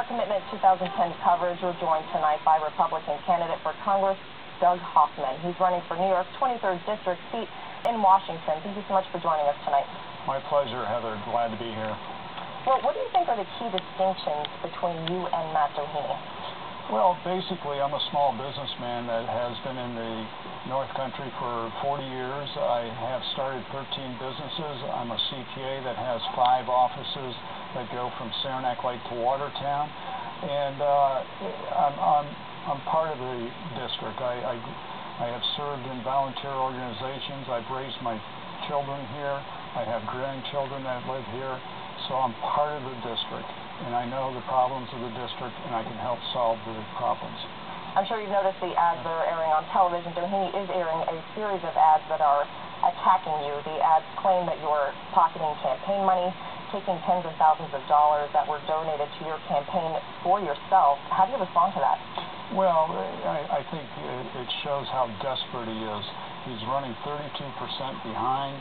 our Commitment 2010 coverage, we're joined tonight by Republican candidate for Congress, Doug Hoffman. He's running for New York's 23rd District seat in Washington. Thank you so much for joining us tonight. My pleasure, Heather. Glad to be here. Well, what do you think are the key distinctions between you and Matt Doheny? Well, basically, I'm a small businessman that has been in the North Country for 40 years. I have started 13 businesses. I'm a CPA that has 5 offices that go from Saranac Lake to Watertown. And I'm part of the district. I have served in volunteer organizations. I've raised my children here. I have grandchildren that live here. So I'm part of the district, and I know the problems of the district, and I can help solve the problems. I'm sure you've noticed the ads that are airing on television. Doheny is airing a series of ads that are attacking you. The ads claim that you're pocketing campaign money, taking tens of thousands of dollars that were donated to your campaign for yourself. How do you respond to that? Well, I think it shows how desperate he is. He's running 32% behind.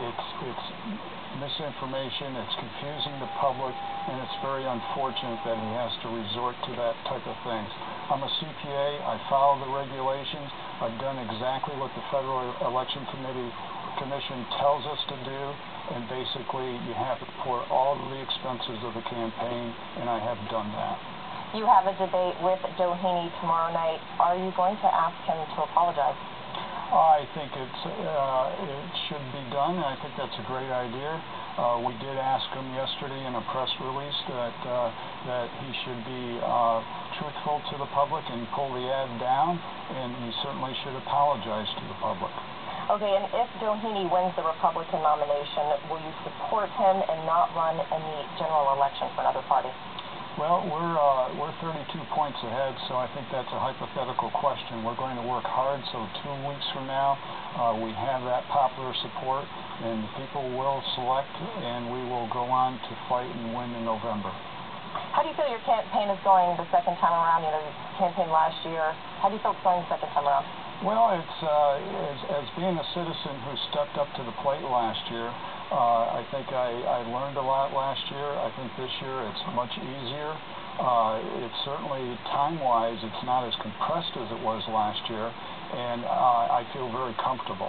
It's misinformation, it's confusing the public, and it's very unfortunate that he has to resort to that type of things. I'm a CPA, I follow the regulations, I've done exactly what the Federal Election Commission tells us to do, and basically you have to report all of the expenses of the campaign, and I have done that. You have a debate with Doheny tomorrow night. Are you going to ask him to apologize? I think it should be done, and I think that's a great idea. We did ask him yesterday in a press release that he should be truthful to the public and pull the ad down, and he certainly should apologize to the public. Okay, and if Doheny wins the Republican nomination, will you support him and not run in the general election for another party? Well, we're 32 points ahead, so I think that's a hypothetical question. We're going to work hard, so 2 weeks from now, we have that popular support, and the people will select, and we will go on to fight and win in November. How do you feel your campaign is going the second time around? You know, you campaigned last year. How do you feel it's going the second time around? Well, it's as being a citizen who stepped up to the plate last year, I think I learned a lot last year. I think this year it's much easier. It's certainly, time-wise, it's not as compressed as it was last year, and I feel very comfortable.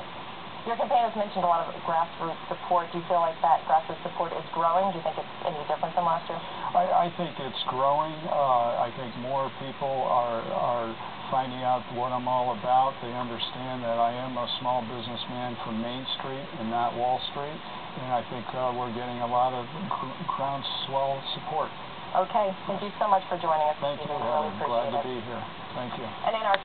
Your campaign has mentioned a lot of grassroots support. Do you feel like that grassroots support is growing? Do you think it's any different than last year? I think it's growing. I think more people are finding out what I'm all about. They understand that I am a small businessman from Main Street and not Wall Street, and I think we're getting a lot of groundswell support. Okay. Thank you so much for joining us. Thank you, Heather. Glad to be here. Thank you. And in our